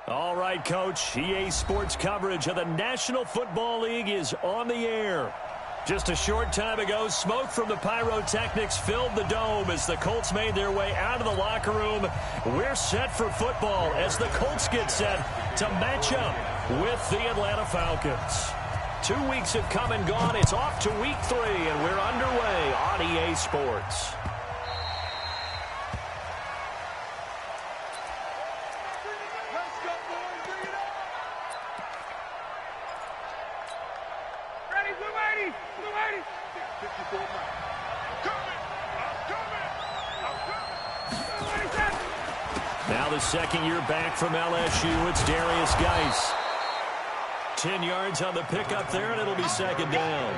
All right, Coach. EA Sports coverage of the National Football League is on the air. Just a short time ago, smoke from the pyrotechnics filled the dome as the Colts made their way out of the locker room. We're set for football as the Colts get set to match up with the Atlanta Falcons. 2 weeks have come and gone. It's off to week 3, and we're underway on EA Sports. Now the second year back from LSU, it's Darius Geis. 10 yards on the pickup there, and it'll be second down.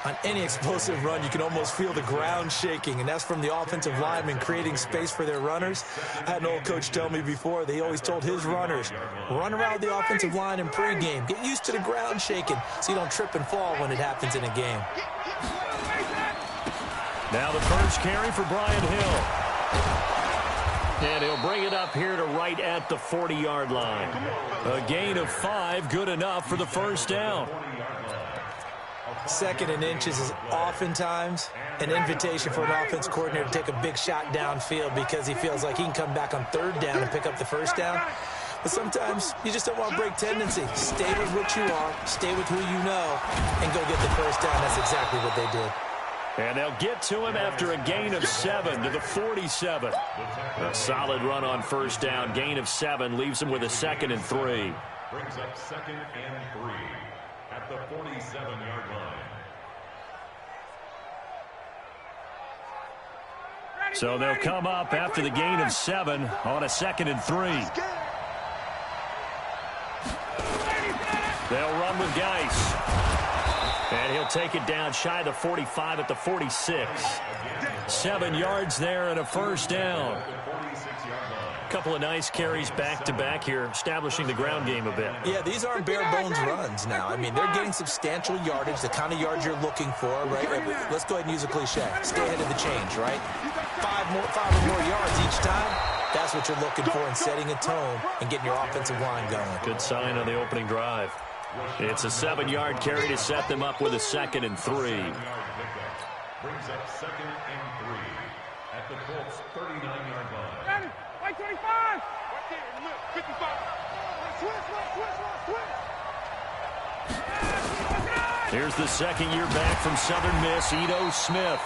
On any explosive run, you can almost feel the ground shaking, and that's from the offensive linemen creating space for their runners. I had an old coach tell me before, they always told his runners, run around the offensive line in pregame. Get used to the ground shaking so you don't trip and fall when it happens in a game. Now the first carry for Brian Hill. And he'll bring it up here to right at the 40-yard line. A gain of 5, good enough for the first down. Second and inches is oftentimes an invitation for an offense coordinator to take a big shot downfield because he feels like he can come back on third down and pick up the first down. But sometimes you just don't want to break tendency. Stay with what you are, stay with who you know, and go get the first down. That's exactly what they did. And they'll get to him after a gain of 7 to the 47. A solid run on first down. Gain of 7 leaves him with a 2nd and 3. Brings up 2nd and 3 at the 47-yard line. So they'll come up after the gain of 7 on a 2nd and 3. They'll run with Geis. And he'll take it down shy of the 45 at the 46. 7 yards there and a first down. A couple of nice carries back-to-back here, establishing the ground game a bit. Yeah, these aren't bare-bones runs now. I mean, they're getting substantial yardage, the kind of yards you're looking for, right? Let's go ahead and use a cliche. Stay ahead of the change, right? 5 or more yards each time. That's what you're looking for in setting a tone and getting your offensive line going. Good sign on the opening drive. It's a 7-yard carry to set them up with a 2nd and 3. Brings up 2nd and 3 at the Colts 39-yard line. Right 25. 55. Here's the second year back from Southern Miss, Ito Smith.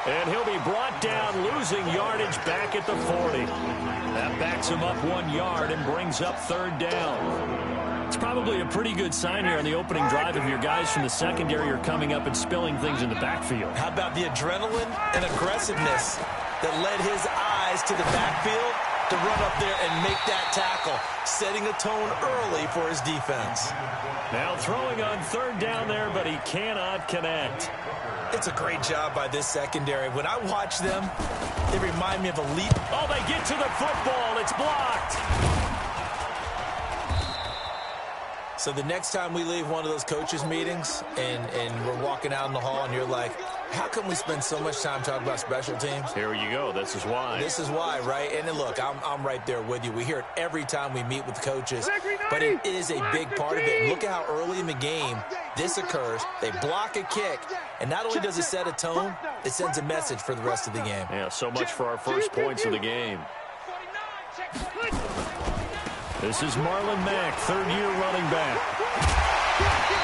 And he'll be brought down, losing yardage back at the 40. That backs him up 1 yard and brings up third down. It's probably a pretty good sign here on the opening drive if your guys from the secondary are coming up and spilling things in the backfield. How about the adrenaline and aggressiveness that led his eyes to the backfield to run up there and make that tackle, setting a tone early for his defense. Now throwing on third down there, but he cannot connect. It's a great job by this secondary. When I watch them, they remind me of elite. Oh, they get to the football. It's blocked. So the next time we leave one of those coaches' meetings and we're walking out in the hall and you're like, how come we spend so much time talking about special teams? Here you go. This is why. This is why, right? And look, I'm right there with you. We hear it every time we meet with coaches, but it is a big part of it. And look at how early in the game this occurs. They block a kick, and not only does it set a tone, it sends a message for the rest of the game. Yeah, so much for our first points of the game. This is Marlon Mack, third-year running back.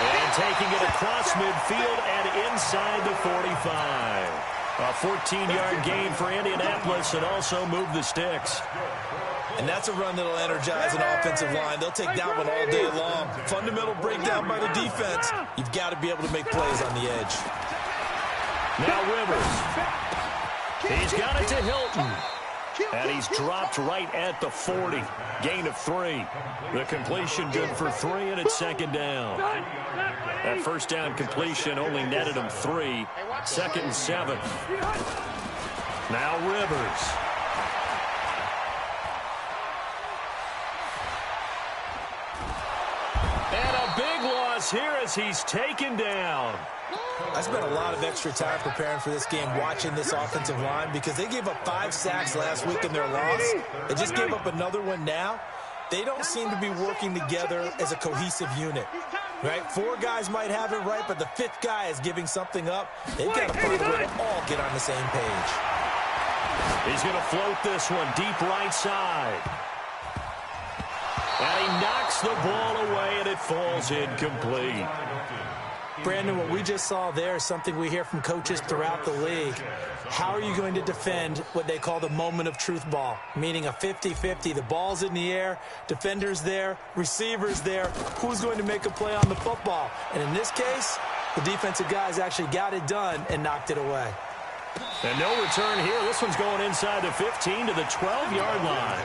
And taking it across midfield and inside the 45. A 14-yard gain for Indianapolis and also move the sticks. And that's a run that'll energize an offensive line. They'll take that one all day long. Fundamental breakdown by the defense. You've got to be able to make plays on the edge. Now Rivers. He's got it to Hilton. And he's dropped right at the 40. Gain of 3. The completion good for 3, and it's second down. That first down completion only netted him 3. 2nd and 7. Now Rivers. And a big loss here as he's taken down. I spent a lot of extra time preparing for this game, watching this offensive line, because they gave up 5 sacks last week in their loss. They just gave up another one now. they don't seem to be working together as a cohesive unit. Right? 4 guys might have it right, but the 5th guy is giving something up. They've got to find a way to all get on the same page. He's going to float this one deep right side. And he knocks the ball away, and it falls incomplete. Brandon, what we just saw there is something we hear from coaches throughout the league. How are you going to defend what they call the moment of truth ball, meaning a 50-50? The ball's in the air, defender's there, receiver's there. Who's going to make a play on the football? And in this case, the defensive guys actually got it done and knocked it away. And no return here. This one's going inside the 15 to the 12-yard line.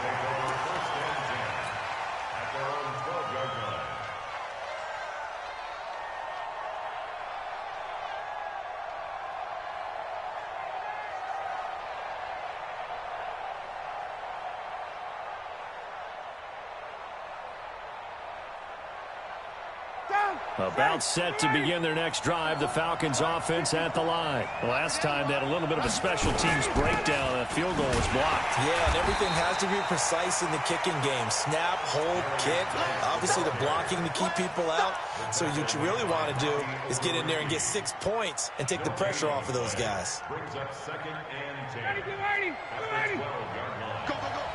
About set to begin their next drive, the Falcons offense at the line. Last time they had a little bit of a special teams breakdown. That field goal was blocked. Yeah, and everything has to be precise in the kicking game. Snap, hold, kick. Obviously the blocking to keep people out. So what you really want to do is get in there and get 6 points and take the pressure off of those guys. Brings up 2nd and 10. Ready, get ready, get ready. 12-yard line. Go, go, go.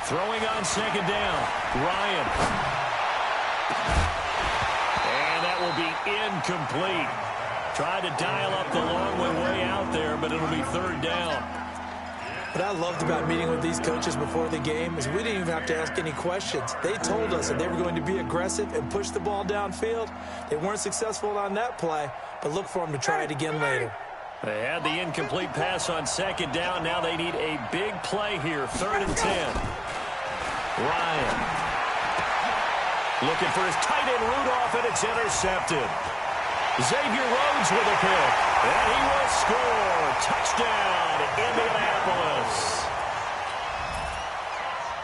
Throwing on 2nd down, Ryan. And that will be incomplete. Tried to dial up the long way out there, but it'll be 3rd down. What I loved about meeting with these coaches before the game is we didn't even have to ask any questions. They told us that they were going to be aggressive and push the ball downfield. They weren't successful on that play, but look for them to try it again later. They had the incomplete pass on 2nd down. Now they need a big play here, 3rd and 10. Ryan looking for his tight end Rudolph, and it's intercepted. Xavier Rhodes with a pick, and he will score. Touchdown, Indianapolis.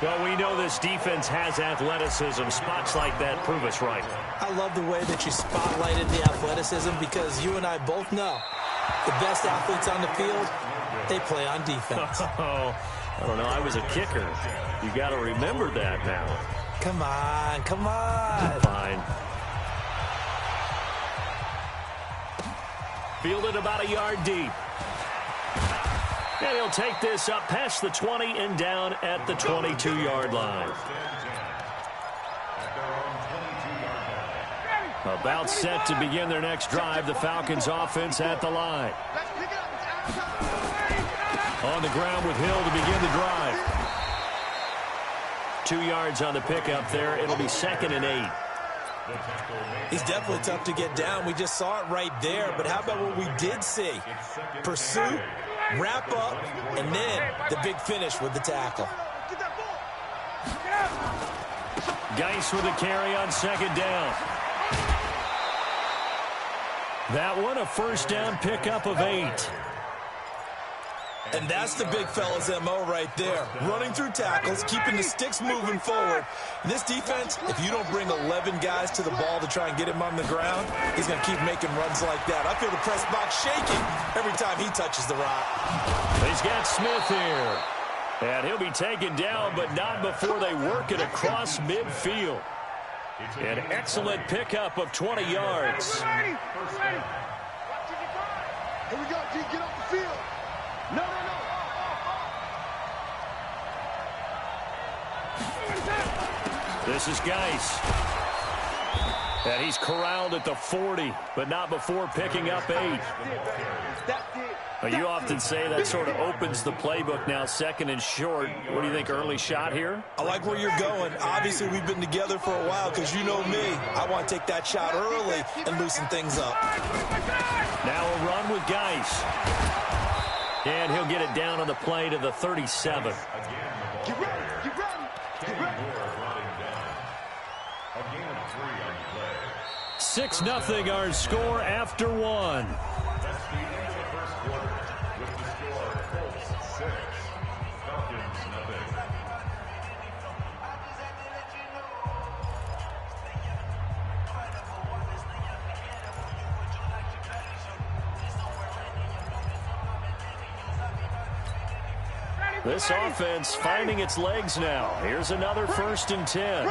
Well, we know this defense has athleticism. Spots like that prove us right. I love the way that you spotlighted the athleticism because you and I both know the best athletes on the field, they play on defense. Oh, I don't know. I was a kicker. You got to remember that now. Come on, come on. Fine. Fielded about a yard deep. And he'll take this up past the 20 and down at the 22-yard line. About set to begin their next drive, the Falcons offense at the line. On the ground with Hill to begin the drive. 2 yards on the pickup there. It'll be 2nd and 8. He's definitely tough to get down. We just saw it right there. But how about what we did see? Pursuit, wrap up, and then the big finish with the tackle. Geis with a carry on 2nd down. That one a 1st down pickup of 8. And that's the big fella's MO right there. Running through tackles, keeping the sticks moving forward. This defense, if you don't bring 11 guys to the ball to try and get him on the ground, he's going to keep making runs like that. I feel the press box shaking every time he touches the rock. He's got Smith here. And he'll be taken down, but not before they work it across midfield. An excellent pickup of 20 yards. Ready, ready. Here we go, G, get off the field. No, no, no. This is Geis. And he's corralled at the 40, but not before picking up 8. You often say that sort of opens the playbook now, 2nd and short. What do you think, early shot here? I like where you're going. Obviously, we've been together for a while because you know me. I want to take that shot early and loosen things up. Now a run with Geis. And he'll get it down on the play to the 37. Get ready, get ready, get ready. 6-0 our score after 1. That's the end of the first quarter with the score Colts 6, Falcons 0. This offense finding its legs now. Here's another 1st and 10.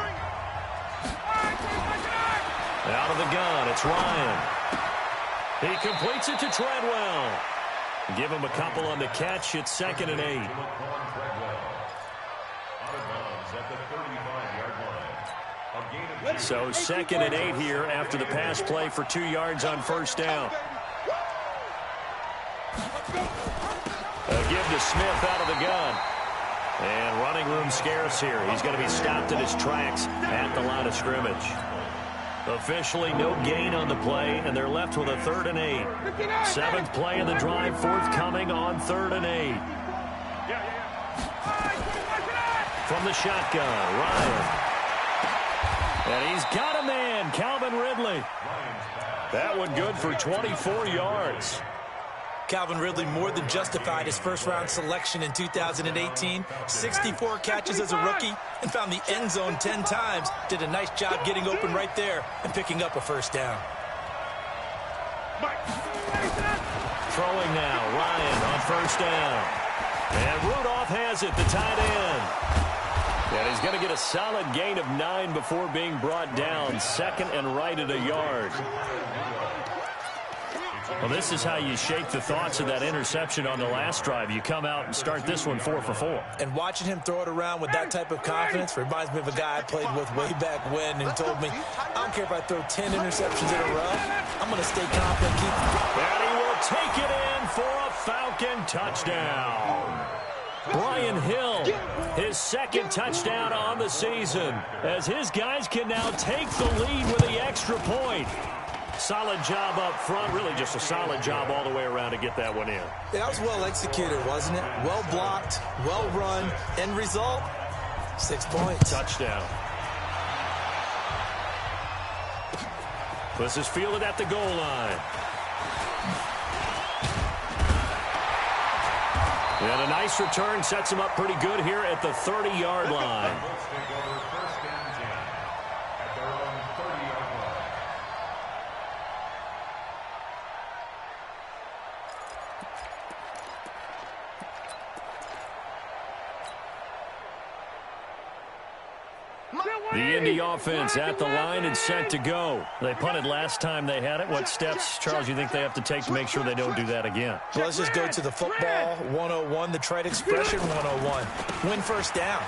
Out of the gun, it's Ryan. He completes it to Treadwell. Give him a couple on the catch. It's 2nd and 8. So 2nd and 8 here after the pass play for 2 yards on 1st down. A give to Smith out of the gun. And running room scarce here. He's going to be stopped in his tracks at the line of scrimmage. Officially no gain on the play, and they're left with a 3rd and 8. 7th play of the drive forthcoming on 3rd and 8. From the shotgun, Ryan. And he's got a man, Calvin Ridley. That one good for 24 yards. Calvin Ridley more than justified his first-round selection in 2018. 64 catches as a rookie and found the end zone 10 times. Did a nice job getting open right there and picking up a 1st down. Throwing now, Ryan on 1st down. And Rudolph has it, the tight end. And he's going to get a solid gain of 9 before being brought down. 2nd and right at a yard. Well, this is how you shake the thoughts of that interception on the last drive. You come out and start this one 4 for 4. And watching him throw it around with that type of confidence reminds me of a guy I played with way back when and told me, I don't care if I throw 10 interceptions in a row, I'm going to stay confident. And he will take it in for a Falcon touchdown. Brian Hill, his 2nd touchdown on the season, as his guys can now take the lead with the extra point. Solid job up front, really just a solid job all the way around to get that one in. That was well executed, wasn't it? Well blocked, well run, end result, 6 points. Touchdown. This is fielded at the goal line. And a nice return sets him up pretty good here at the 30-yard line. The Indy offense at the line and set to go. They punted last time they had it. What steps, Charles, you think they have to take to make sure they don't do that again? Well, let's just go to the football 101, the trade expression 101. Win 1st down.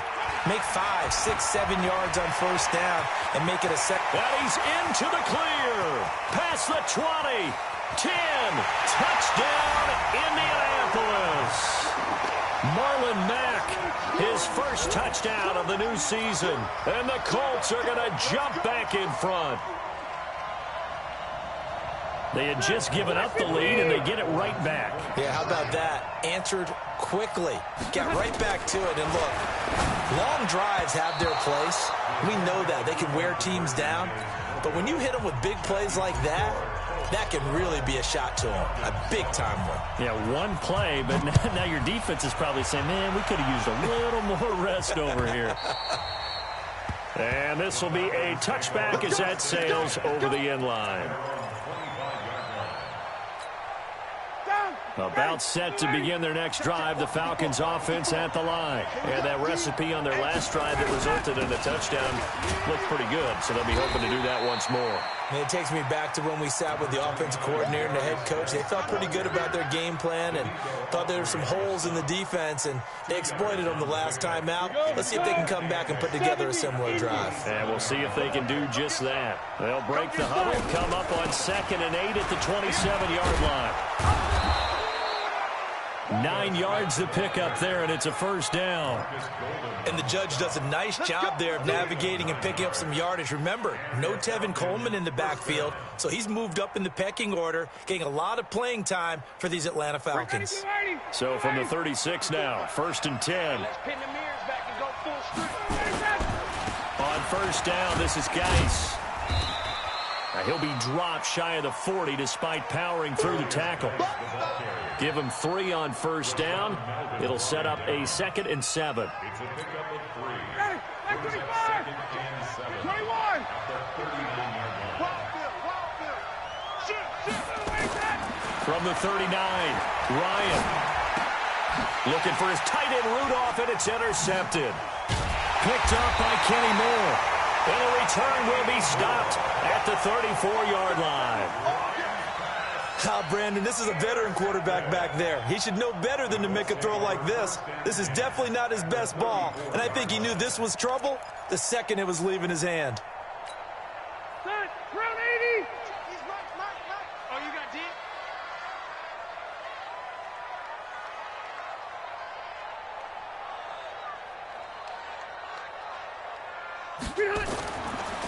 Make 5, 6, 7 yards on 1st down and make it a second. And he's into the clear. Past the 20. 10. Touchdown, Indianapolis. Marlon Mack, his 1st touchdown of the new season. And the Colts are going to jump back in front. They had just given up the lead, and they get it right back. Yeah, how about that? Answered quickly. Got right back to it. And look, long drives have their place. We know that. They can wear teams down. But when you hit them with big plays like that, that can really be a shot to them. A big-time one. Yeah, one play, but now your defense is probably saying, man, we could have used a little more rest over here. And this will be a touchback as that sails over the end line. About set to begin their next drive, the Falcons offense at the line. And that recipe on their last drive that resulted in a touchdown looked pretty good, so they'll be hoping to do that once more. And it takes me back to when we sat with the offensive coordinator and the head coach. They felt pretty good about their game plan and thought there were some holes in the defense, and they exploited them the last time out. Let's see if they can come back and put together a similar drive. And we'll see if they can do just that. They'll break the huddle, come up on 2nd and 8 at the 27-yard line. 9 yards to pick up there, and it's a 1st down. And the judge does a nice job there of navigating and picking up some yardage. Remember, no Tevin Coleman in the backfield, so he's moved up in the pecking order, getting a lot of playing time for these Atlanta Falcons. So from the 36 now, 1st and 10. On 1st down, this is Geis. He'll be dropped shy of the 40 despite powering through the tackle. Give him 3 on 1st down. It'll set up a 2nd and 7. It's a pickup of 3. 2nd and 7. 21. From the 39, Ryan. Looking for his tight end Rudolph, and it's intercepted. Picked up by Kenny Moore. And the return will be stopped at the 34-yard line. Brandon, this is a veteran quarterback back there. He should know better than to make a throw like this. This is definitely not his best ball, and I think he knew this was trouble the second it was leaving his hand. Round 80. He's right. Oh, you got D?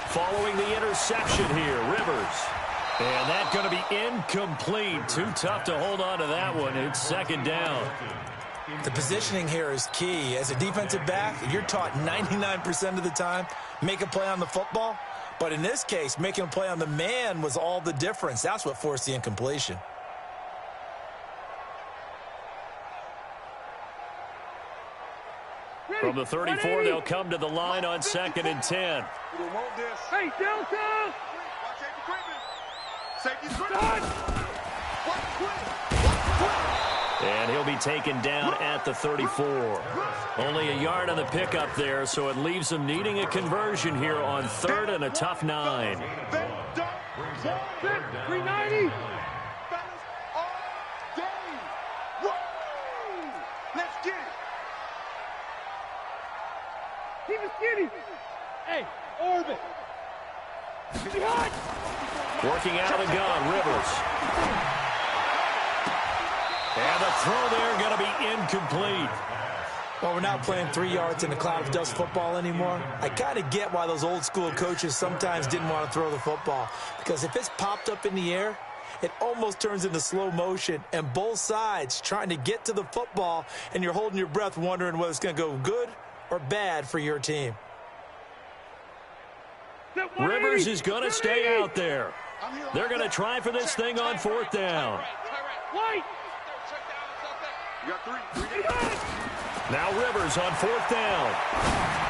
Following the interception here, Rivers. And that's going to be incomplete. Too tough to hold on to that one. It's second down. The positioning here is key. As a defensive back, you're taught 99% of the time, make a play on the football. But in this case, making a play on the man was all the difference. That's what forced the incompletion. From the 34, they'll come to the line on 2nd and 10. Hey, Delta! Safety's done! And he'll be taken down at the 34. Only a yard on the pickup there, so it leaves them needing a conversion here on 3rd and a tough 9. 390! Let's get it! Keep it skinny! Hey, orbit! Working out of the gun, Rivers. And the throw there going to be incomplete. Well, we're not playing 3 yards in a cloud of dust football anymore. I kind of get why those old school coaches sometimes didn't want to throw the football. Because if it's popped up in the air, it almost turns into slow motion. And both sides trying to get to the football, and you're holding your breath wondering whether it's going to go good or bad for your team. Rivers is going to stay out there. They're going to try for this thing on 4th down. Now Rivers on 4th down.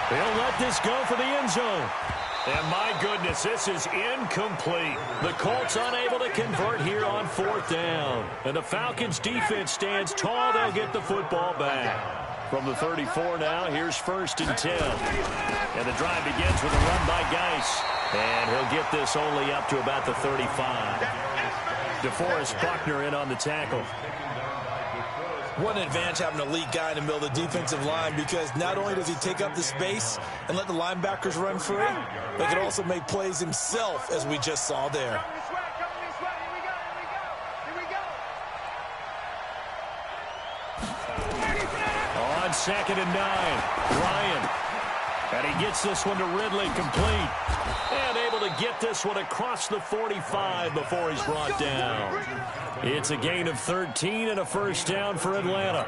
They'll let this go for the end zone. And my goodness, this is incomplete. The Colts unable to convert here on 4th down. And the Falcons defense stands tall. They'll get the football back. From the 34 now, here's 1st and 10. And the drive begins with a run by Geis. And he'll get this only up to about the 35. DeForest Buckner in on the tackle. What an advantage having an elite guy in the middle of the defensive line, because not only does he take up the space and let the linebackers run free, but he can also make plays himself, as we just saw there. On 2nd and 9, Ryan. And he gets this one to Ridley, complete. And able to get this one across the 45 before he's brought down. It's a gain of 13 and a 1st down for Atlanta.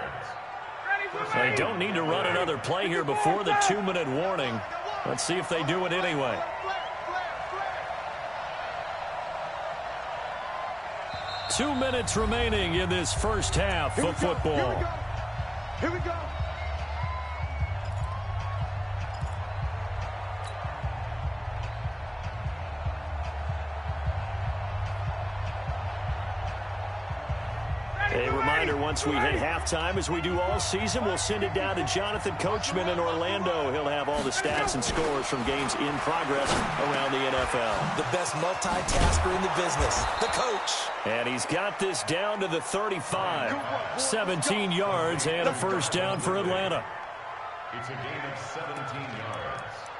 They don't need to run another play here before the 2-minute warning. Let's see if they do it anyway. Two minutes remaining in this first half of football. Here we go. A reminder, once we hit halftime, as we do all season, we'll send it down to Jonathan Coachman in Orlando. He'll have all the stats and scores from games in progress around the NFL. The best multitasker in the business, the coach. And he's got this down to the 35. 17 yards and a 1st down for Atlanta. It's a gain of 17 yards.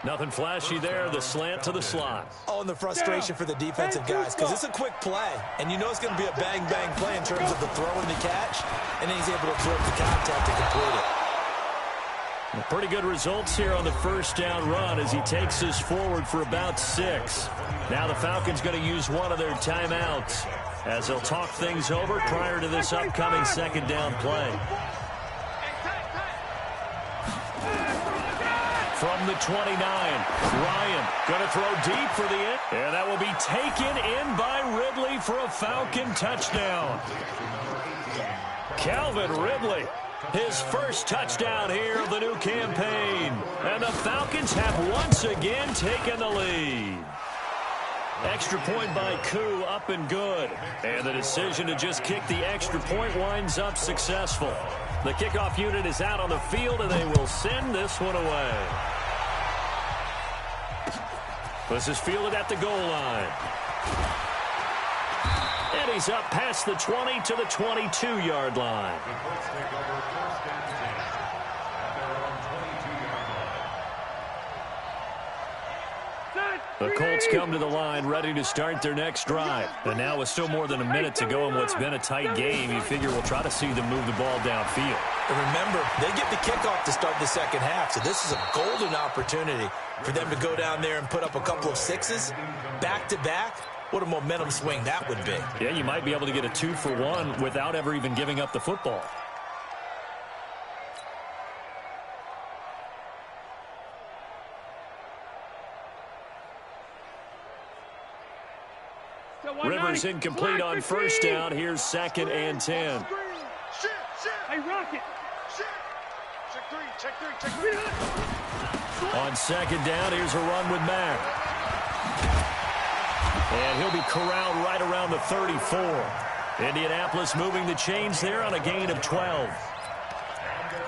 Nothing flashy there, the slant to the slot. Oh, and the frustration for the defensive guys, because it's a quick play, and you know it's going to be a bang-bang play in terms of the throw and the catch, and then he's able to absorb the contact to complete it. Pretty good results here on the 1st down run as he takes this forward for about 6. Now the Falcons going to use one of their timeouts as they'll talk things over prior to this upcoming 2nd down play. From the 29, Ryan going to throw deep for the end. And that will be taken in by Ridley for a Falcon touchdown. Calvin Ridley, his first touchdown here of the new campaign. And the Falcons have once again taken the lead. Extra point by Koo, up and good. And the decision to just kick the extra point winds up successful. The kickoff unit is out on the field, and they will send this one away. This is fielded at the goal line. And he's up past the 20 to the 22-yard line. The Colts take over first and 10 at their own 22-yard line. The Colts come to the line ready to start their next drive. And now with still more than a minute to go in what's been a tight game, you figure we'll try to see them move the ball downfield. And remember, they get the kickoff to start the second half, so this is a golden opportunity for them to go down there and put up a couple of sixes back-to-back. What a momentum swing that would be. Yeah, you might be able to get a 2-for-1 without ever even giving up the football. Rivers incomplete on first down. Here's 2nd and 10. Hey, Rocket. Check three. On 2nd down, here's a run with Mack. And he'll be corralled right around the 34. Indianapolis moving the chains there on a gain of 12.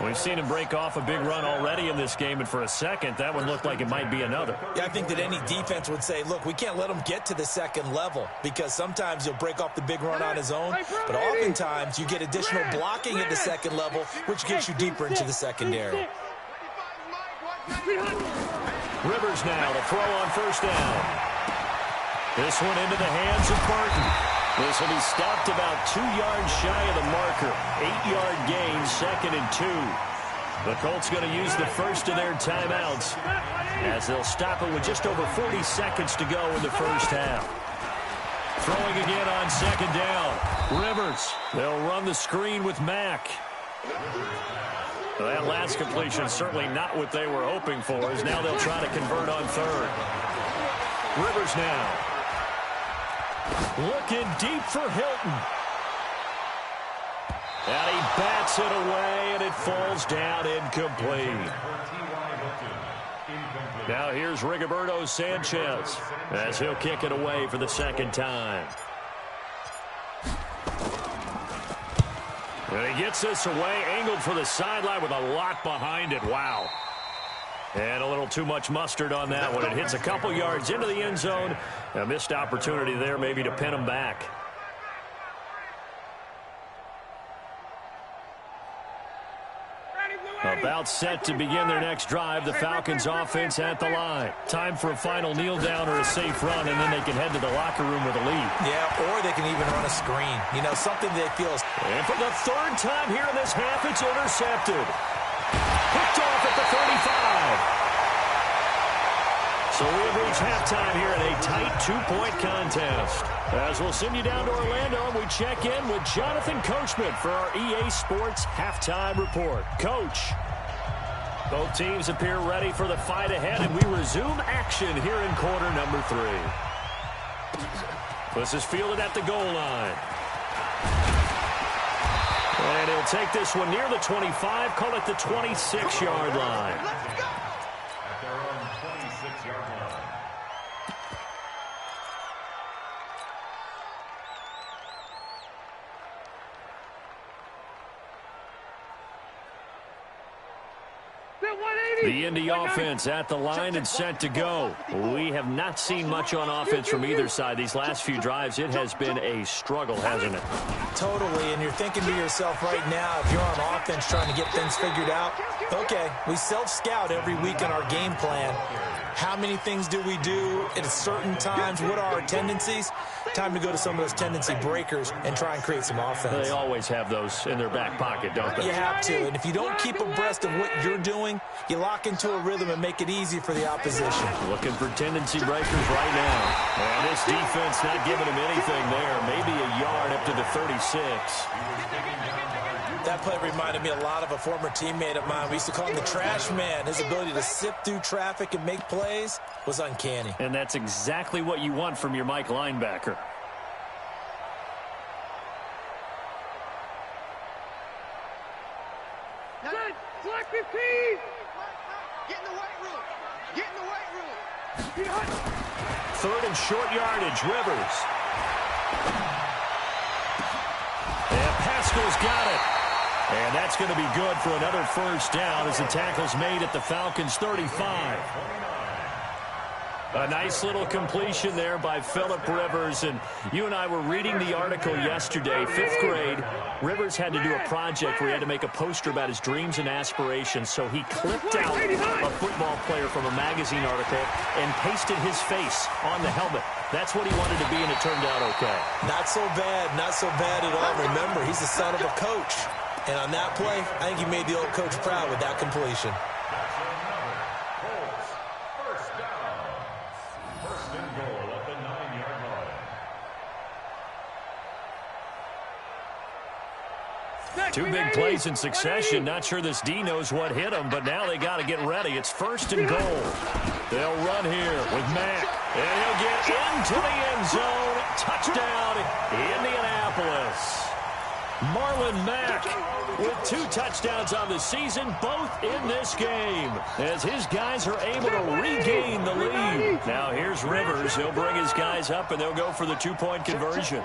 We've seen him break off a big run already in this game, and for a second, that one looked like it might be another. Yeah, I think that any defense would say, look, we can't let him get to the second level, because sometimes he'll break off the big run on his own, but oftentimes you get additional blocking at the second level, which gets you deeper into the secondary. Rivers now to throw on first down. This one into the hands of Burton. This will be stopped about 2 yards shy of the marker. 8-yard gain, 2nd and 2. The Colts going to use the first of their timeouts as they'll stop it with just over 40 seconds to go in the first half. Throwing again on 2nd down. Rivers. They'll run the screen with Mack. Well, that last completion certainly not what they were hoping for, as now they'll try to convert on 3rd. Rivers now. Looking deep for Hilton. And he bats it away, and it falls down incomplete. Now here's Rigoberto Sanchez as he'll kick it away for the 2nd time. And he gets this away, angled for the sideline with a lot behind it. Wow. And a little too much mustard on that one. It hits a couple yards into the end zone. A missed opportunity there maybe to pin him back. About set to begin their next drive. The Falcons offense at the line. Time for a final kneel down or a safe run, and then they can head to the locker room with a lead. Yeah, or they can even run a screen. You know, something they feel is... And for the 3rd time here in this half, it's intercepted. Picked off at the 35. So we have reached halftime here in a tight 2-point contest. As we'll send you down to Orlando, and we check in with Jonathan Coachman for our EA Sports Halftime Report. Coach, both teams appear ready for the fight ahead, and we resume action here in quarter number 3. This is fielded at the goal line. And he'll take this one near the 25, call it the 26-yard line. At their own 26-yard line. The Indy offense at the line and set to go. We have not seen much on offense from either side. These last few drives, it has been a struggle, hasn't it? Totally, and you're thinking to yourself right now, if you're on offense trying to get things figured out, okay, we self-scout every week in our game plan. How many things do we do at certain times? What are our tendencies? Time to go to some of those tendency breakers and try and create some offense. They always have those in their back pocket, don't they? You have to, and if you don't keep abreast of what you're doing, you lock into a rhythm and make it easy for the opposition. Looking for tendency breakers right now. And this defense not giving him anything there. Maybe a yard up to the 36. That play reminded me a lot of a former teammate of mine. We used to call him the trash man. His ability to sift through traffic and make plays was uncanny. And that's exactly what you want from your Mike linebacker. Black 15! Get in the weight room! Get in the weight room! 3rd and short yardage, Rivers. And Pascal's got it. And that's going to be good for another first down as the tackle's made at the Falcons' 35. A nice little completion there by Phillip Rivers. And you and I were reading the article yesterday, 5th grade. Rivers had to do a project where he had to make a poster about his dreams and aspirations. So he clipped out a football player from a magazine article and pasted his face on the helmet. That's what he wanted to be, and it turned out okay. Not so bad at all. Remember, he's the son of a coach. And on that play, I think he made the old coach proud with that completion. Two big plays in succession. Not sure this D knows what hit him, but now they got to get ready. It's 1st and goal. They'll run here with Mack. And he'll get into the end zone. Touchdown, Indianapolis. Marlon Mack with 2 touchdowns on the season, both in this game, as his guys are able to regain the lead. Now here's Rivers. He'll bring his guys up, and they'll go for the 2-point conversion.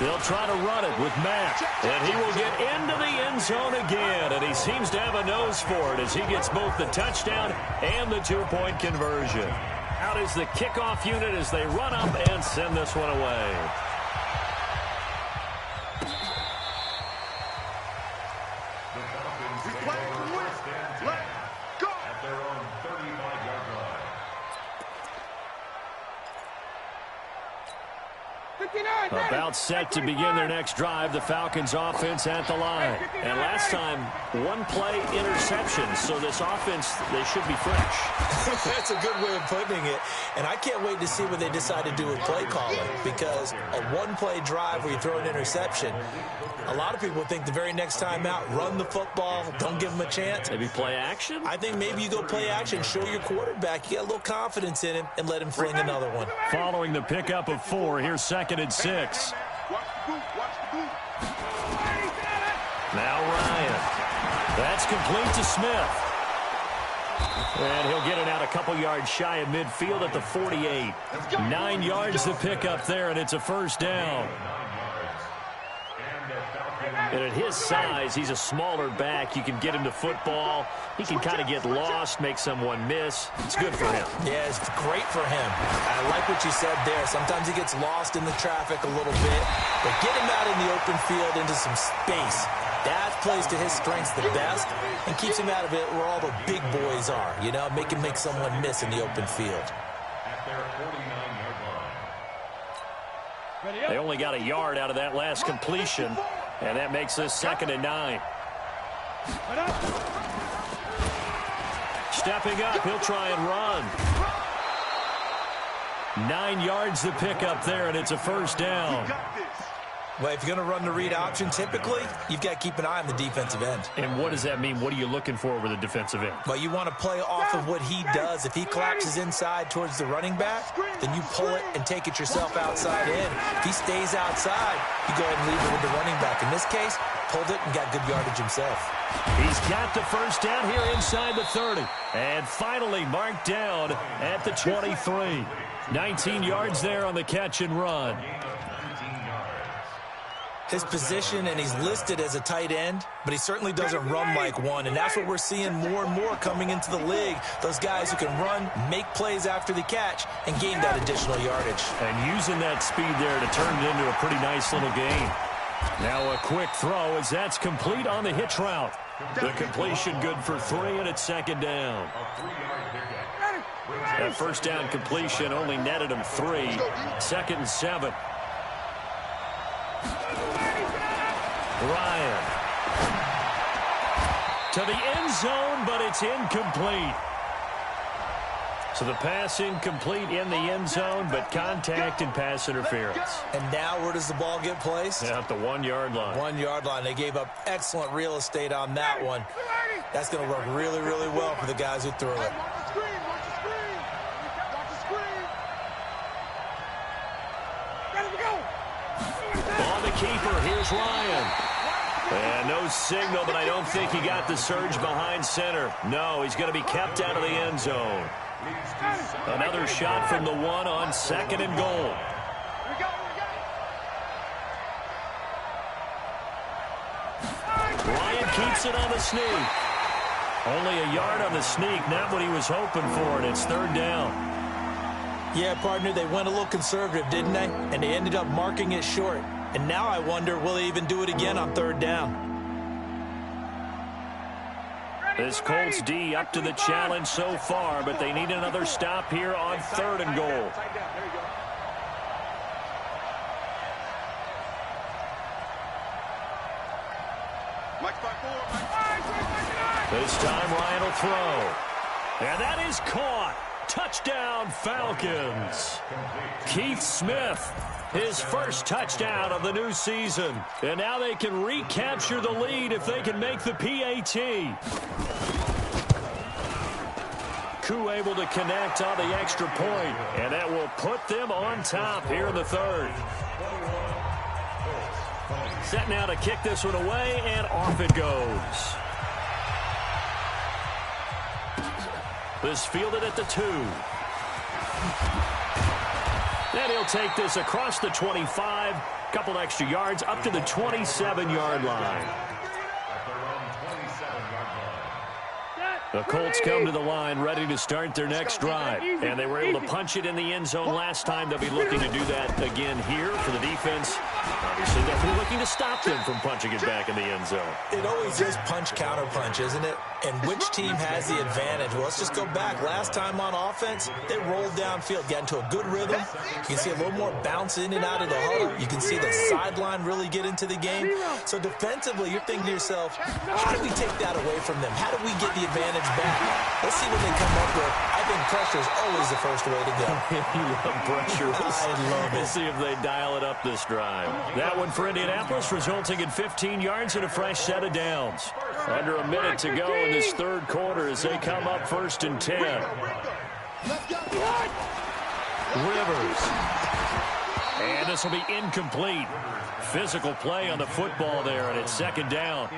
They'll try to run it with Mack, and he will get into the end zone again, and he seems to have a nose for it as he gets both the touchdown and the 2-point conversion. Out is the kickoff unit as they run up and send this one away. About set to begin their next drive, the Falcons offense at the line. And last time, 1-play interception, so this offense, they should be fresh. That's a good way of putting it. And I can't wait to see what they decide to do with play calling, because a 1-play drive where you throw an interception, a lot of people think the very next time out, run the football, don't give them a chance. Maybe play action? I think maybe you go play action, show your quarterback you got a little confidence in him, and let him fling another one. Following the pickup of 4, here's 2nd and 6. Now Ryan. That's complete to Smith. And he'll get it out a couple yards shy of midfield at the 48. 9 yards to pick up there, and it's a first down. And at his size, he's a smaller back. You can get him to football. He can kind of get lost, make someone miss. It's good for him. Yeah, it's great for him. I like what you said there. Sometimes he gets lost in the traffic a little bit. But get him out in the open field into some space. That plays to his strengths the best and keeps him out of it where all the big boys are. You know, make him make someone miss in the open field. At their 49-yard line. They only got a yard out of that last completion. And that makes this 2nd and 9. Stepping up, he'll try and run. 9 yards to pick up there, and it's a first down. Well, if you're going to run the read option, typically, you've got to keep an eye on the defensive end. And what does that mean? What are you looking for with a defensive end? Well, you want to play off of what he does. If he collapses inside towards the running back, then you pull it and take it yourself outside in. If he stays outside, you go ahead and leave it with the running back. In this case, pulled it and got good yardage himself. He's got the first down here inside the 30. And finally marked down at the 23. 19 yards there on the catch and run. His position, and he's listed as a tight end, but he certainly doesn't run like one, and that's what we're seeing more and more coming into the league. Those guys who can run, make plays after the catch, and gain that additional yardage. And using that speed there to turn it into a pretty nice little gain. Now a quick throw as that's complete on the hitch route. The completion good for 3, and it's 2nd down. That first down completion only netted him 3. 2nd and 7. Ryan. To the end zone, but it's incomplete. So the pass incomplete in the end zone, but contact and pass interference. And now where does the ball get placed? Yeah, at the 1-yard line. 1-yard line. They gave up excellent real estate on that one. That's going to work really, really well for the guys who threw it. On the keeper, here's Ryan. And no signal, but I don't think he got the surge behind center. No, he's going to be kept out of the end zone. Another shot from the 1 on 2nd and goal. keeps it on the sneak. Only a yard on the sneak, not what he was hoping for, and it's third down. Yeah, partner, they went a little conservative, didn't they? And they ended up marking it short. And now I wonder, will they even do it again on third down? This Colts D up to the challenge so far, but they need another stop here on third and goal. This time Ryan will throw. And that is caught. Touchdown, Falcons. Keith Smith, his first touchdown of the new season. And now they can recapture the lead if they can make the PAT. Koo able to connect on the extra point, and that will put them on top here in the third. Set now to kick this one away, and off it goes. This fielded at the 2. Then he'll take this across the 25. Couple extra yards up to the 27-yard line. The Colts come to the line ready to start their next drive. And they were able to punch it in the end zone last time. They'll be looking to do that again here for the defense. Obviously, definitely looking to stop them from punching it back in the end zone. It always is punch, counter punch, isn't it? And which team has the advantage? Well, let's just go back. Last time on offense, they rolled downfield, got into a good rhythm. You can see a little more bounce in and out of the huddle. You can see the sideline really get into the game. So defensively, you're thinking to yourself, how do we take that away from them? How do we get the advantage back? Let's see what they come up with. I think pressure is always the first way to go. You love pressure. I love it. We'll see if they dial it up this drive. That one for Indianapolis, resulting in 15 yards and a fresh set of downs. Under a minute to go in this third quarter as they come up 1st and 10. Rivers. And this will be incomplete. Physical play on the football there, and it's 2nd down.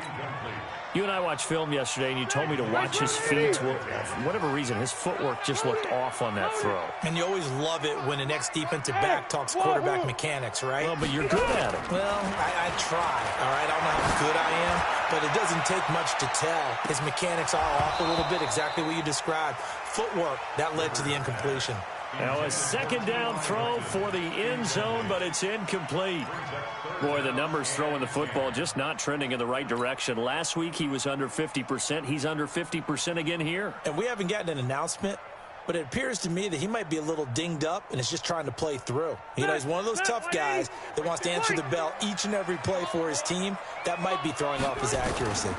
You and I watched film yesterday, and you told me to watch his feet. Well, for whatever reason, his footwork just looked off on that throw. And you always love it when the next defensive back talks quarterback mechanics, right? Well, but you're good at it. Well, I try, all right? I don't know how good I am, but it doesn't take much to tell. His mechanics are off a little bit, exactly what you described. Footwork, that led to the incompletion. Now a 2nd down throw for the end zone, but it's incomplete. Boy, the numbers throwing the football just not trending in the right direction. Last week he was under 50%. He's under 50% again here. And we haven't gotten an announcement, but it appears to me that he might be a little dinged up and is just trying to play through. You know, he's one of those tough guys that wants to answer the bell each and every play for his team. That might be throwing off his accuracy.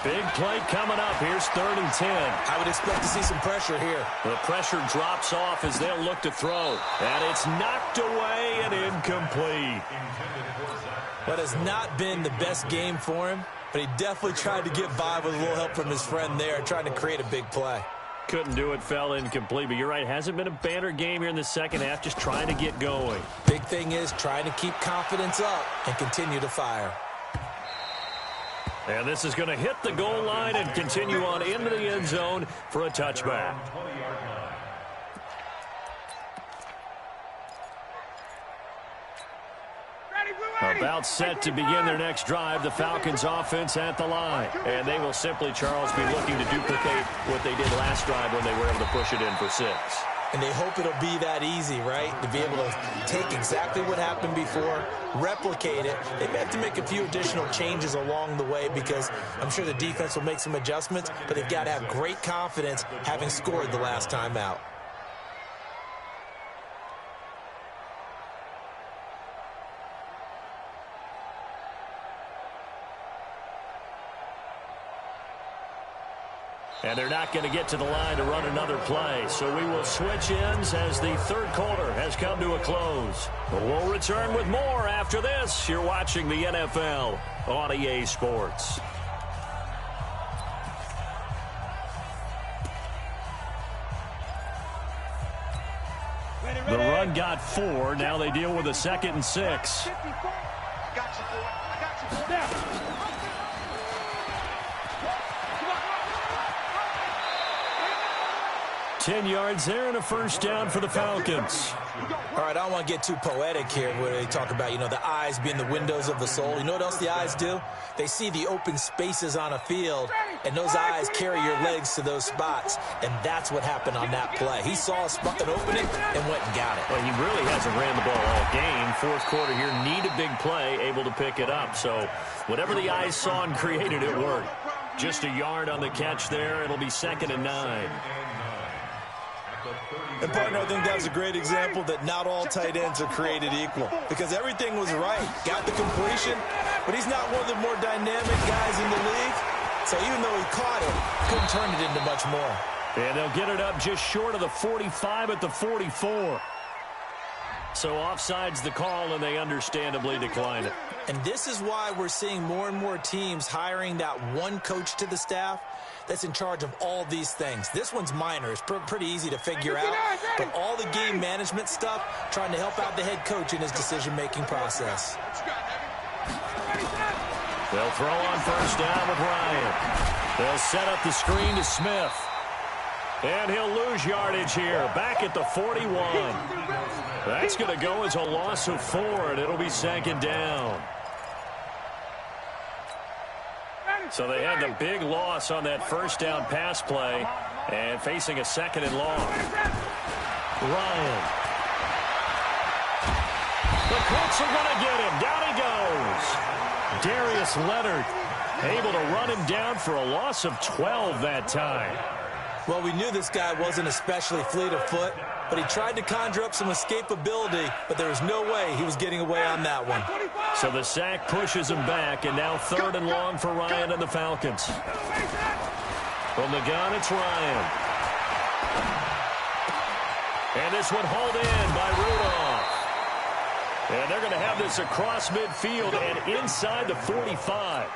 Big play coming up. Here's 3rd and 10. I would expect to see some pressure here. The pressure drops off as they'll look to throw. And it's knocked away and incomplete. What has not been the best game for him, but he definitely tried to get by with a little help from his friend there, trying to create a big play. Couldn't do it, fell incomplete. But you're right, hasn't been a banner game here in the second half, just trying to get going. Big thing is trying to keep confidence up and continue to fire. And this is going to hit the goal line and continue on into the end zone for a touchback. About set to begin their next drive, the Falcons offense at the line. And they will simply, Charles, be looking to duplicate what they did last drive when they were able to push it in for 6. And they hope it'll be that easy, right? To be able to take exactly what happened before, replicate it. They may have to make a few additional changes along the way because I'm sure the defense will make some adjustments, but they've got to have great confidence having scored the last time out. And they're not going to get to the line to run another play. So we will switch ends as the third quarter has come to a close. But we'll return with more after this. You're watching the NFL on EA Sports. The run got 4. Now they deal with a 2nd and 6. 10 yards there and a first down for the Falcons. All right, I don't want to get too poetic here where they talk about, the eyes being the windows of the soul. You know what else the eyes do? They see the open spaces on a field, and those eyes carry your legs to those spots, and that's what happened on that play. He saw an opening and went and got it. Well, he really hasn't ran the ball all game. Fourth quarter here, need a big play, able to pick it up. So whatever the eyes saw and created, it worked. Just a yard on the catch there. It'll be 2nd and 9. And, partner, I think that was a great example that not all tight ends are created equal, because everything was right. Got the completion, but he's not one of the more dynamic guys in the league. So even though he caught it, couldn't turn it into much more. And they'll get it up just short of the 45 at the 44. So offside's the call, and they understandably decline it. And this is why we're seeing more and more teams hiring that one coach to the staff that's in charge of all these things. This one's minor. It's pretty easy to figure out. But all the game management stuff, trying to help out the head coach in his decision-making process. They'll throw on first down with Ryan. They'll set up the screen to Smith. And he'll lose yardage here, back at the 41. That's going to go as a loss of 4, and it'll be 2nd down. So they had the big loss on that first down pass play and facing a 2nd and long. Ryan. The Colts are going to get him. Down he goes. Darius Leonard able to run him down for a loss of 12 that time. Well, we knew this guy wasn't especially fleet of foot, but he tried to conjure up some escapability, but there was no way he was getting away on that one. So the sack pushes him back, and now 3rd and long for Ryan and the Falcons. From the gun, it's Ryan. And this one hauled in by Rudolph. And they're going to have this across midfield and inside the 45.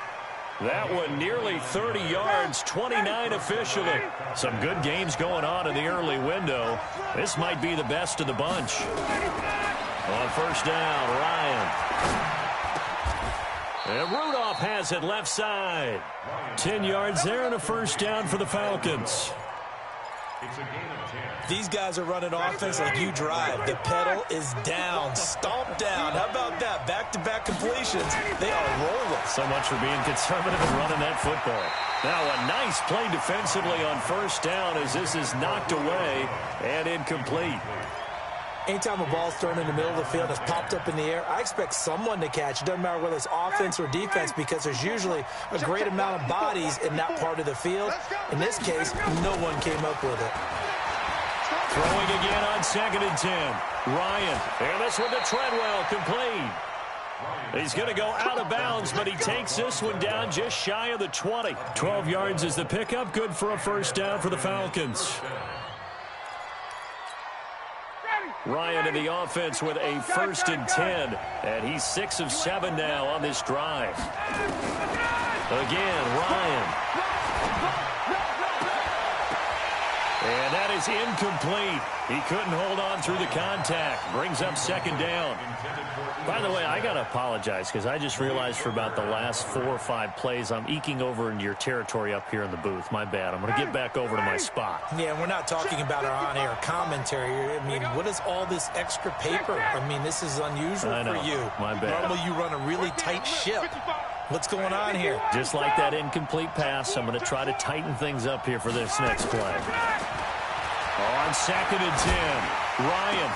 That one nearly 30 yards, 29 officially. Some good games going on in the early window. This might be the best of the bunch. On first down, Ryan. And Rudolph has it left side. 10 yards there and a first down for the Falcons. These guys are running offense like you drive. The pedal is down, stomped down. How about that? Back-to-back completions. They are rolling. So much for being conservative and running that football. Now a nice play defensively on first down as this is knocked away and incomplete. Anytime a ball's thrown in the middle of the field, it's popped up in the air, I expect someone to catch. It doesn't matter whether it's offense or defense, because there's usually a great amount of bodies in that part of the field. In this case, no one came up with it. Throwing again on 2nd and 10. Ryan, and this one to Treadwell, complete. He's going to go out of bounds, but he takes this one down just shy of the 20. 12 yards is the pickup, good for a first down for the Falcons. Ryan in the offense with a 1st and 10, and he's 6 of 7 now on this drive. Again, Ryan. And that is incomplete. He couldn't hold on through the contact. Brings up 2nd down. By the way, I got to apologize because I just realized for about the last 4 or 5 plays, I'm eking over into your territory up here in the booth. My bad. I'm going to get back over to my spot. Yeah, we're not talking about our on-air commentary. I mean, what is all this extra paper? I mean, this is unusual for you. My bad. Normally you run a really tight ship. What's going on here? Just like that incomplete pass, I'm going to try to tighten things up here for this next play. On 2nd and 10, Ryan.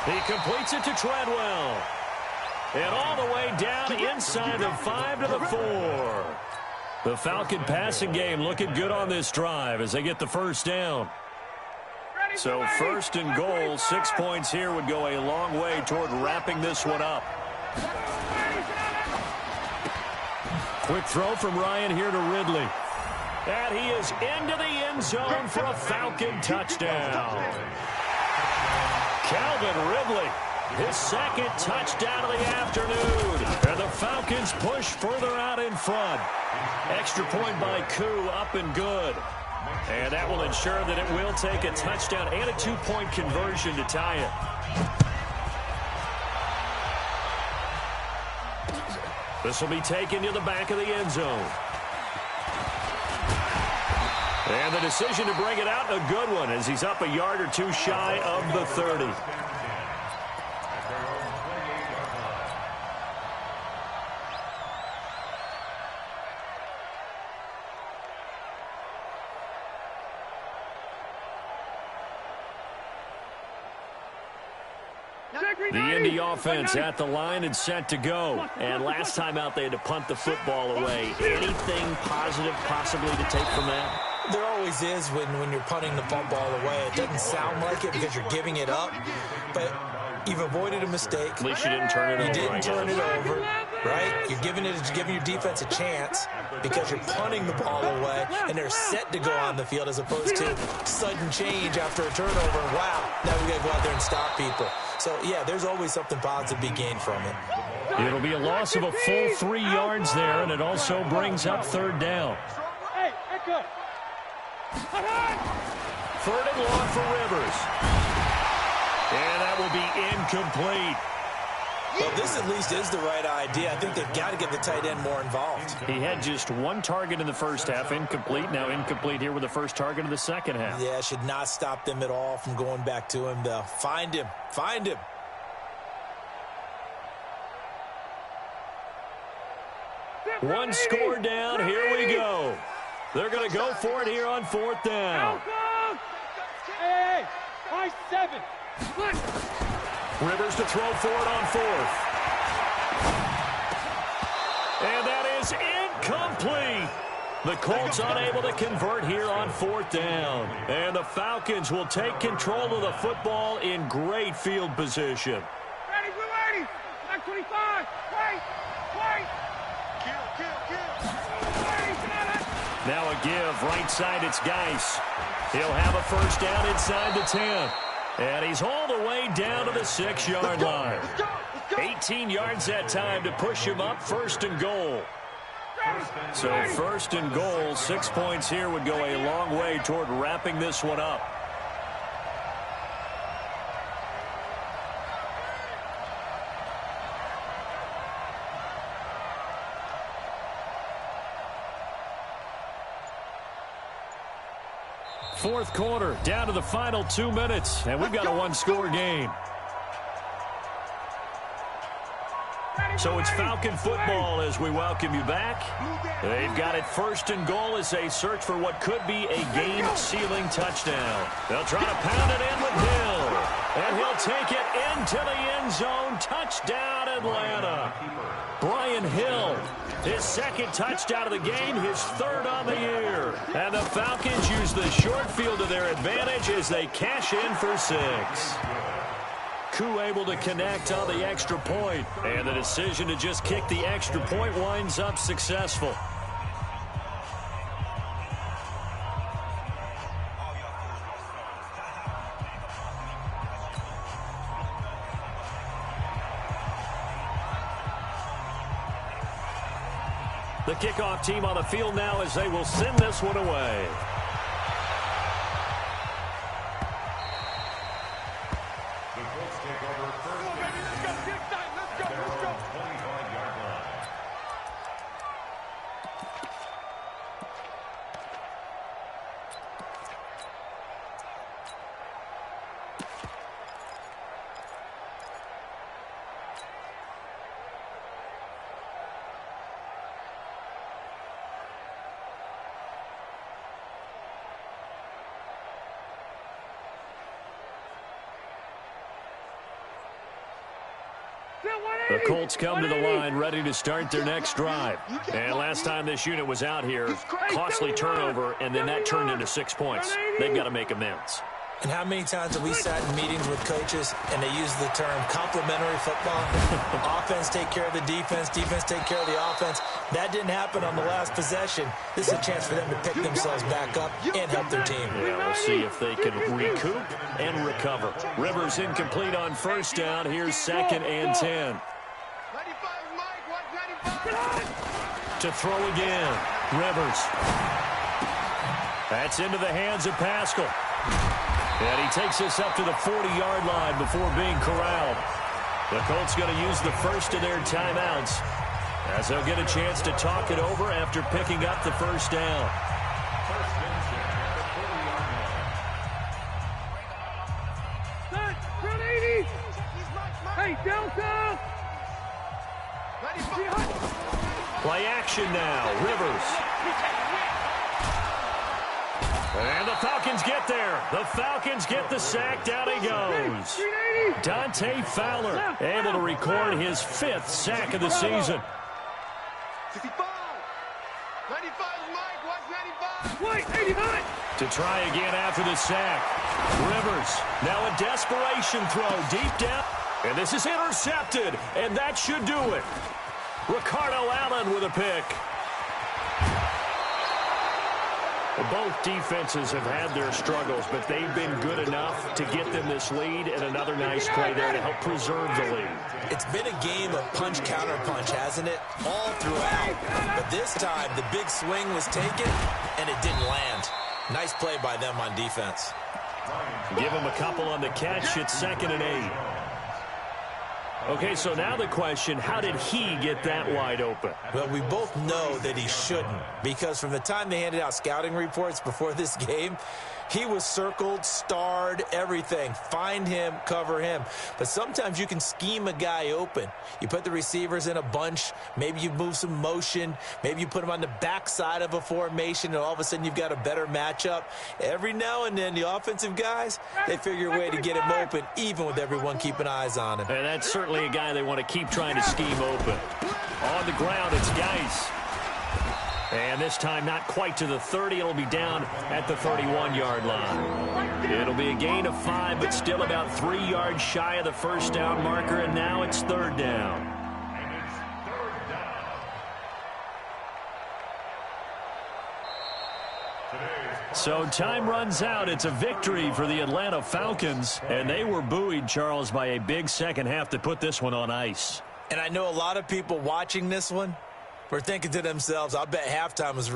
He completes it to Treadwell. And all the way down inside the 5 to the 4. The Falcon passing game looking good on this drive as they get the first down. So 1st and goal, 6 points here would go a long way toward wrapping this one up. Quick throw from Ryan here to Ridley. And he is into the end zone for a Falcon touchdown. Calvin Ridley, his 2nd touchdown of the afternoon. And the Falcons push further out in front. Extra point by Koo, up and good. And that will ensure that it will take a touchdown and a 2-point conversion to tie it. This will be taken to the back of the end zone. And the decision to bring it out, a good one, as he's up a yard or two shy of the 30. The Indy offense at the line and set to go. And last time out, they had to punt the football away. Anything positive possibly to take from that? There always is when you're punting the football away. It doesn't sound like it because you're giving it up, but you've avoided a mistake. At least you didn't turn it over. You didn't turn it over, right? You're giving your defense a chance because you're punting the ball away, and they're set to go on the field as opposed to sudden change after a turnover. Wow, now we got to go out there and stop people. So, yeah, there's always something positive to be gained from it. It'll be a loss of a full 3 yards there, and it also brings up third down. Hey, echo. Third and long for Rivers. And that will be incomplete. Well, this at least is the right idea. I think they've got to get the tight end more involved. He had just one target in the first half, incomplete. Now incomplete here with the first target of the second half. Yeah, should not stop them at all from going back to him, though. Find him. Find him. One score down. Here we go. They're going to go for it here on fourth down. Hey, 5-7. Rivers to throw for it on fourth. And that is incomplete. The Colts unable to convert here on fourth down. And the Falcons will take control of the football in great field position. Ready, we're ready. 925. Wait. Now a give, right side, it's Geis. He'll have a first down inside the 10. And he's hauled away down to the 6-yard line. 18 yards that time to push him up, first and goal. So first and goal, 6 points here would go a long way toward wrapping this one up. Fourth quarter, down to the final 2 minutes, and we've got a one-score game. So it's Falcon football as we welcome you back. They've got it first and goal as they search for what could be a game-sealing touchdown. They'll try to pound it in with Hill, and he'll take it into the end zone. Touchdown, Atlanta. Brian Hill, his second touchdown of the game, his third on the year. And the Falcons use the short field to their advantage as they cash in for 6. Koo able to connect on the extra point, and the decision to just kick the extra point winds up successful. The kickoff team on the field now as they will send this one away. The Colts come to the line ready to start their next drive. And last time this unit was out here, costly turnover, and then that turned into 6 points. They've got to make amends. And how many times have we sat in meetings with coaches and they use the term complementary football? Offense take care of the defense, defense take care of the offense. That didn't happen on the last possession. This is a chance for them to pick themselves back up and help their team. Yeah, we'll see if they can recoup and recover. Rivers incomplete on first down. Here's second and 10. To throw again, Rivers. That's into the hands of Pascal. And he takes us up to the 40-yard line before being corralled. The Colts going to use the first of their timeouts as they'll get a chance to talk it over after picking up the first down. Hey, Delta! Play action now. Rivers. And the Falcons get there. The Falcons get the sack. Down he goes. Dante Fowler able to record his 5th sack of the season. 65. 95, Mike. Watch 95. Wait, 89. To try again after the sack. Rivers. Now a desperation throw deep down. And this is intercepted. And that should do it. Ricardo Allen with a pick. Both defenses have had their struggles, but they've been good enough to get them this lead, and another nice play there to help preserve the lead. It's been a game of punch-counter-punch, hasn't it? All throughout. But this time, the big swing was taken, and it didn't land. Nice play by them on defense. Give them a couple on the catch. It's 2nd and 8. Okay, so now the question, how did he get that wide open? Well, we both know that he shouldn't, because from the time they handed out scouting reports before this game, he was circled, starred, everything. Find him, cover him. But sometimes you can scheme a guy open. You put the receivers in a bunch. Maybe you move some motion. Maybe you put them on the backside of a formation, and all of a sudden you've got a better matchup. Every now and then, the offensive guys, they figure a way to get him open, even with everyone keeping eyes on him. And that's certainly a guy they want to keep trying to scheme open. On the ground, it's Geis. And this time not quite to the 30. It'll be down at the 31-yard line. It'll be a gain of 5, but still about 3 yards shy of the first down marker, and now it's 3rd down. So time runs out. It's a victory for the Atlanta Falcons, and they were buoyed, Charles, by a big second half to put this one on ice. And I know a lot of people watching this one were thinking to themselves, I'll bet halftime was